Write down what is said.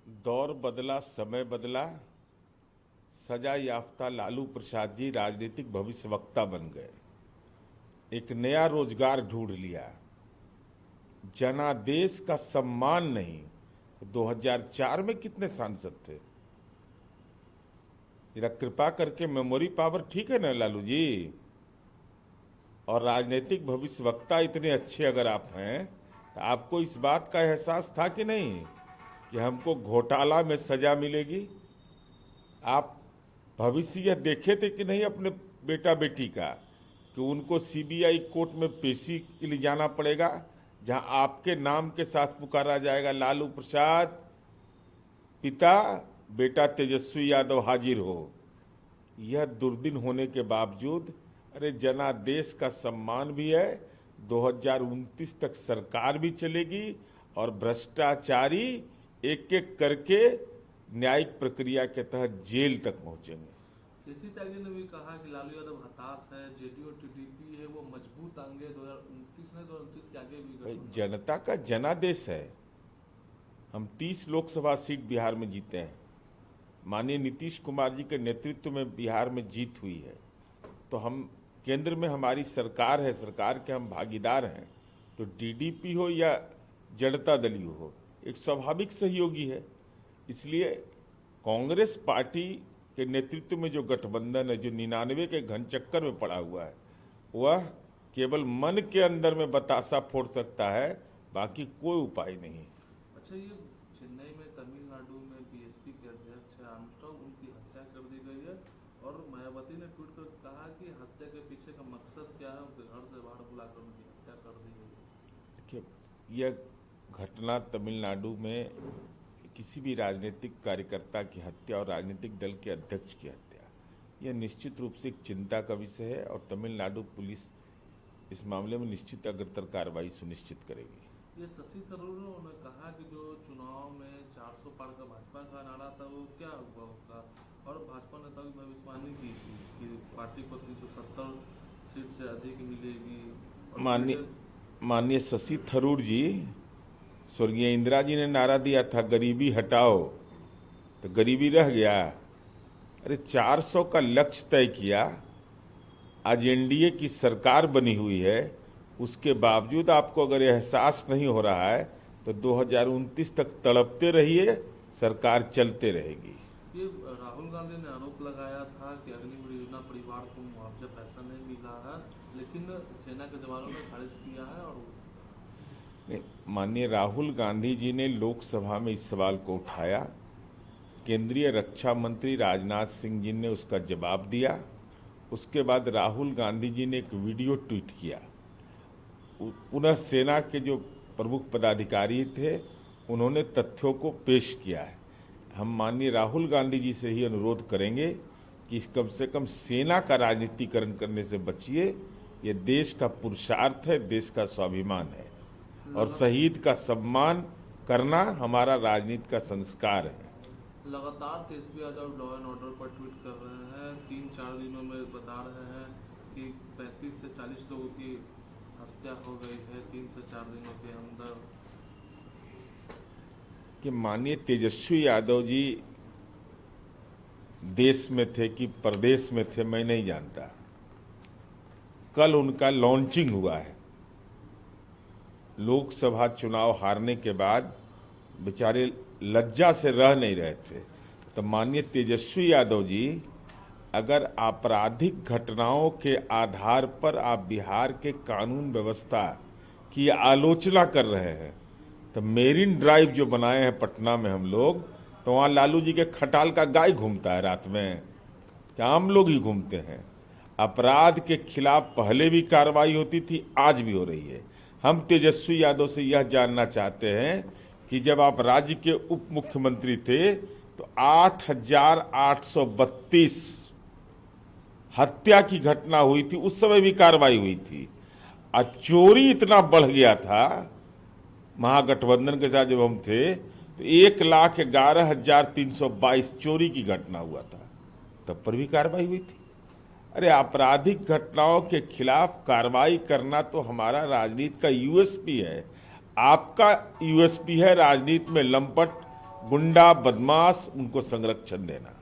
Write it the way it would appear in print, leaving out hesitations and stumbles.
दौर बदला, समय बदला, सजा याफ्ता लालू प्रसाद जी राजनीतिक भविष्यवक्ता बन गए। एक नया रोजगार ढूंढ लिया। जनादेश का सम्मान नहीं। 2004 में कितने सांसद थे? जरा कृपा करके मेमोरी पावर ठीक है ना लालू जी? और राजनीतिक भविष्यवक्ता इतने अच्छे अगर आप हैं तो आपको इस बात का एहसास था कि नहीं कि हमको घोटाला में सजा मिलेगी? आप भविष्य यह देखे थे कि नहीं अपने बेटा बेटी का कि उनको सीबीआई कोर्ट में पेशी के लिए जाना पड़ेगा, जहां आपके नाम के साथ पुकारा जाएगा लालू प्रसाद पिता, बेटा तेजस्वी यादव हाजिर हो। यह दुर्दिन होने के बावजूद अरे जनादेश का सम्मान भी है। 2029 तक सरकार भी चलेगी और भ्रष्टाचारी एक एक करके न्यायिक प्रक्रिया के तहत जेल तक पहुंचेंगे। केसी त्यागी ने भी कहा कि लालू यादव हताश है, जेडीयू और टीडीपी है वो मजबूत आएंगे 2029 में, 2029 के आगे भी गठबंधन। जनता का जनादेश है। हम 30 लोकसभा सीट बिहार में जीते हैं। माननीय नीतीश कुमार जी के नेतृत्व में बिहार में जीत हुई है, तो हम केंद्र में हमारी सरकार है, सरकार के हम भागीदार हैं। तो टीडीपी हो या जनता दल हो, एक स्वाभाविक सहयोगी है। इसलिए कांग्रेस पार्टी के नेतृत्व में जो गठबंधन है, जो 99 के घन चक्कर में पड़ा हुआ है, वह केवल मन के अंदर में बतासा फोड़ सकता है, बाकी कोई उपाय नहीं। अच्छा, ये चेन्नई में तमिलनाडु में बीएसपी के अध्यक्ष आर्मस्ट्रांग, उनकी हत्या कर दी गई है और मायावती ने ट्वीट कर कहा कि हत्या के पीछे का मकसद क्या है, उनके घर से बाहर बुलाकर उनकी हत्या कर दी गई है। देखिए, यह घटना तमिलनाडु में किसी भी राजनीतिक कार्यकर्ता की हत्या और राजनीतिक दल के अध्यक्ष की हत्या, यह निश्चित रूप से एक चिंता का विषय है और तमिलनाडु पुलिस इस मामले में निश्चित अग्रतर कार्रवाई सुनिश्चित करेगी। ये शशि थरूर ने कहा कि जो चुनाव में 400 पार का भाजपा का नारा था वो क्या हुआ उसका, और भाजपा ने तभी भविष्यवाणी की थी कि पार्टी को 370 सीट से अधिक मिलेगी। माननीय शशि थरूर जी, स्वर्गीय इंदिरा जी ने नारा दिया था गरीबी हटाओ, तो गरीबी रह गया। अरे 400 का लक्ष्य तय किया, आज एनडीए की सरकार बनी हुई है, उसके बावजूद आपको अगर एहसास नहीं हो रहा है तो 2029 तक तड़पते रहिए, सरकार चलते रहेगी। ये राहुल गांधी ने आरोप लगाया था कि अग्निवीर योजना परिवार को मुआवजा पैसा नहीं मिला है, लेकिन सेना के जवानों ने खारिज किया है। और माननीय राहुल गांधी जी ने लोकसभा में इस सवाल को उठाया, केंद्रीय रक्षा मंत्री राजनाथ सिंह जी ने उसका जवाब दिया। उसके बाद राहुल गांधी जी ने एक वीडियो ट्वीट किया। पुनः सेना के जो प्रमुख पदाधिकारी थे उन्होंने तथ्यों को पेश किया है। हम माननीय राहुल गांधी जी से ही अनुरोध करेंगे कि कम से कम सेना का राजनीतिकरण करने से बचिए। ये देश का पुरुषार्थ है, देश का स्वाभिमान है और शहीद का सम्मान करना हमारा राजनीति का संस्कार है। लगातार Tejashwi Yadav law and order पर ट्वीट कर रहे हैं। 3-4 दिनों में बता रहे हैं कि 35 से 40 लोगों की हत्या हो गई है 3 से 4 दिनों के अंदर। कि माननीय तेजस्वी यादव जी देश में थे कि प्रदेश में थे मैं नहीं जानता। कल उनका लॉन्चिंग हुआ है। लोकसभा चुनाव हारने के बाद बेचारे लज्जा से रह नहीं रहे थे। तो माननीय तेजस्वी यादव जी, अगर आपराधिक घटनाओं के आधार पर आप बिहार के कानून व्यवस्था की आलोचना कर रहे हैं, तो मेरिन ड्राइव जो बनाए हैं पटना में हम लोग, तो वहाँ लालू जी के खटाल का गाय घूमता है रात में, क्या हम लोग ही घूमते हैं? अपराध के खिलाफ पहले भी कार्रवाई होती थी, आज भी हो रही है। हम तेजस्वी यादव से यह जानना चाहते हैं कि जब आप राज्य के उप मुख्यमंत्री थे तो 8,832 हत्या की घटना हुई थी, उस समय भी कार्रवाई हुई थी। और चोरी इतना बढ़ गया था, महागठबंधन के साथ जब हम थे तो 1,11,322 चोरी की घटना हुआ था, तब पर भी कार्रवाई हुई थी। अरे आपराधिक घटनाओं के खिलाफ कार्रवाई करना तो हमारा राजनीति का यूएसपी है। आपका यूएसपी है राजनीति में लंपट गुंडा बदमाश उनको संरक्षण देना।